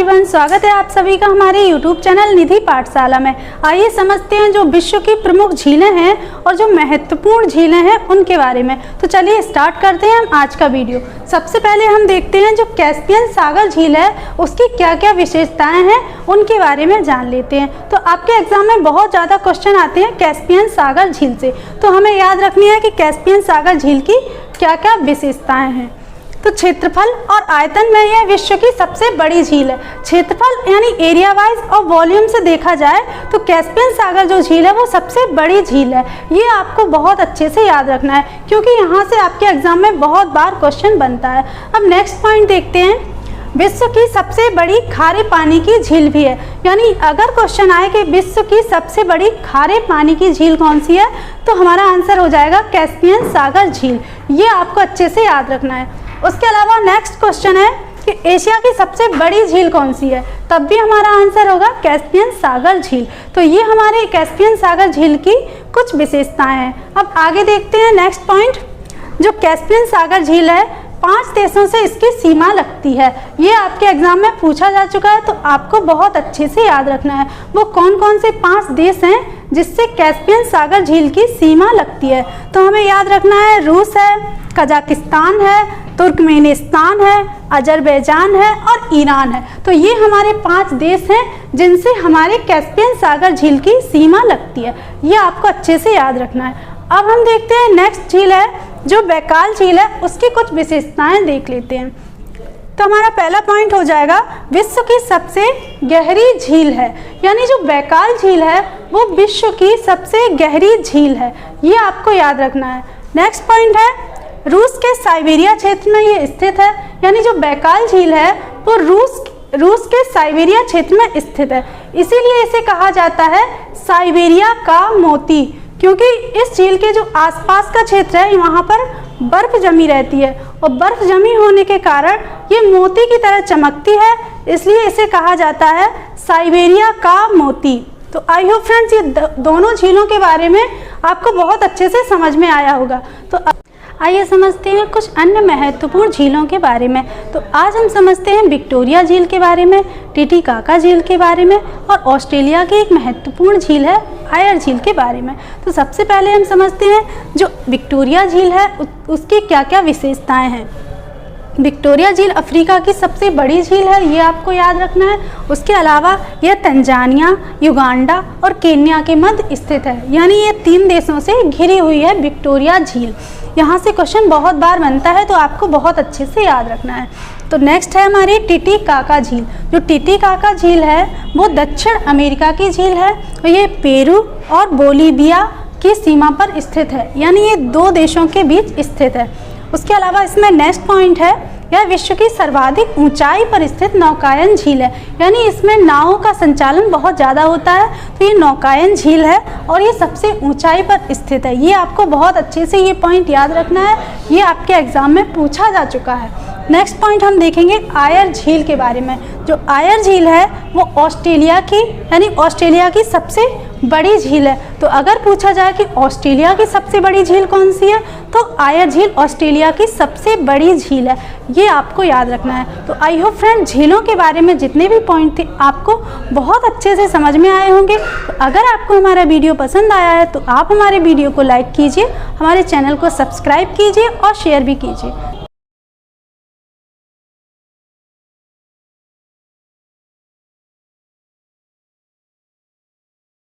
Everyone, स्वागत है आप सभी का हमारे YouTube चैनल निधि पाठशाला में। आइए समझते हैं जो विश्व की प्रमुख झीलें हैं और जो महत्वपूर्ण झीलें हैं उनके बारे में। तो चलिए स्टार्ट करते हैं हम आज का वीडियो। सबसे पहले हम देखते हैं जो कैस्पियन सागर झील है उसकी क्या क्या विशेषताएं हैं उनके बारे में जान लेते हैं। तो आपके एग्जाम में बहुत ज़्यादा क्वेश्चन आते हैं कैस्पियन सागर झील से, तो हमें याद रखनी है कि कैस्पियन सागर झील की क्या क्या विशेषताएँ हैं। तो क्षेत्रफल और आयतन में यह विश्व की सबसे बड़ी झील है। क्षेत्रफल यानी एरिया वाइज और वॉल्यूम से देखा जाए तो कैस्पियन सागर जो झील है वो सबसे बड़ी झील है। ये आपको बहुत अच्छे से याद रखना है क्योंकि यहाँ से आपके एग्जाम में बहुत बार क्वेश्चन बनता है। अब नेक्स्ट पॉइंट देखते हैं, विश्व की सबसे बड़ी खारे पानी की झील भी है। यानी अगर क्वेश्चन आए कि विश्व की सबसे बड़ी खारे पानी की झील कौन सी है तो हमारा आंसर हो जाएगा कैस्पियन सागर झील। ये आपको अच्छे से याद रखना है। उसके अलावा नेक्स्ट क्वेश्चन है कि एशिया की सबसे बड़ी झील कौन सी है, तब भी हमारा आंसर होगा कैस्पियन सागर झील। तो ये हमारे कैस्पियन सागर झील की कुछ विशेषताएं हैं। अब आगे देखते हैं नेक्स्ट पॉइंट, जो कैस्पियन सागर झील है 5 देशों से इसकी सीमा लगती है। ये आपके एग्जाम में पूछा जा चुका है तो आपको बहुत अच्छे से याद रखना है वो कौन कौन से 5 देश हैं जिससे कैस्पियन सागर झील की सीमा लगती है। तो हमें याद रखना है रूस है, कजाकिस्तान है, तुर्कमेनिस्तान है, अजरबैजान है और ईरान है। तो ये हमारे 5 देश हैं जिनसे हमारे कैस्पियन सागर झील की सीमा लगती है। ये आपको अच्छे से याद रखना है। अब हम देखते हैं नेक्स्ट झील है जो बैकाल झील है, उसकी कुछ विशेषताएं देख लेते हैं। तो हमारा पहला पॉइंट हो जाएगा विश्व की सबसे गहरी झील है। यानी जो बैकाल झील है वो विश्व की सबसे गहरी झील है, ये आपको याद रखना है। नेक्स्ट पॉइंट है रूस के साइबेरिया क्षेत्र में ये स्थित है। यानी जो बैकाल झील है वो रूस के साइबेरिया क्षेत्र में स्थित है, इसीलिए इसे कहा जाता है साइबेरिया का मोती, क्योंकि इस झील के जो आसपास का क्षेत्र है वहाँ पर बर्फ जमी रहती है और बर्फ जमी होने के कारण ये मोती की तरह चमकती है, इसलिए इसे कहा जाता है साइबेरिया का मोती। तो आई होप फ्रेंड्स ये दोनों झीलों के बारे में आपको बहुत अच्छे से समझ में आया होगा। तो आइए समझते हैं कुछ अन्य महत्वपूर्ण झीलों के बारे में। तो आज हम समझते हैं विक्टोरिया झील के बारे में, टिटिकाका झील के बारे में और ऑस्ट्रेलिया की एक महत्वपूर्ण झील है आयर झील के बारे में। तो सबसे पहले हम समझते हैं जो विक्टोरिया झील है उसकी क्या क्या विशेषताएं हैं। विक्टोरिया झील अफ्रीका की सबसे बड़ी झील है, ये आपको याद रखना है। उसके अलावा यह तंजानिया, युगांडा और केन्या के मध्य स्थित है। यानी ये 3 देशों से घिरी हुई है विक्टोरिया झील। यहाँ से क्वेश्चन बहुत बार बनता है तो आपको बहुत अच्छे से याद रखना है। तो नेक्स्ट है हमारी टिटिकाका झील। जो टिटिकाका झील है वो दक्षिण अमेरिका की झील है और ये पेरू और बोलीविया की सीमा पर स्थित है। यानी ये 2 देशों के बीच स्थित है। उसके अलावा इसमें नेक्स्ट पॉइंट है यह विश्व की सर्वाधिक ऊंचाई पर स्थित नौकायन झील है। यानी इसमें नावों का संचालन बहुत ज़्यादा होता है, तो ये नौकायन झील है और ये सबसे ऊंचाई पर स्थित है। ये आपको बहुत अच्छे से ये पॉइंट याद रखना है, ये आपके एग्जाम में पूछा जा चुका है। नेक्स्ट पॉइंट हम देखेंगे आयर झील के बारे में। जो आयर झील है वो ऑस्ट्रेलिया की यानी ऑस्ट्रेलिया की सबसे बड़ी झील है। तो अगर पूछा जाए कि ऑस्ट्रेलिया की सबसे बड़ी झील कौन सी है तो आयर झील ऑस्ट्रेलिया की सबसे बड़ी झील है, ये आपको याद रखना है। तो आई होप फ्रेंड झीलों के बारे में जितने भी पॉइंट थे आपको बहुत अच्छे से समझ में आए होंगे। तो अगर आपको हमारा वीडियो पसंद आया है तो आप हमारे वीडियो को लाइक कीजिए, हमारे चैनल को सब्सक्राइब कीजिए और शेयर भी कीजिए।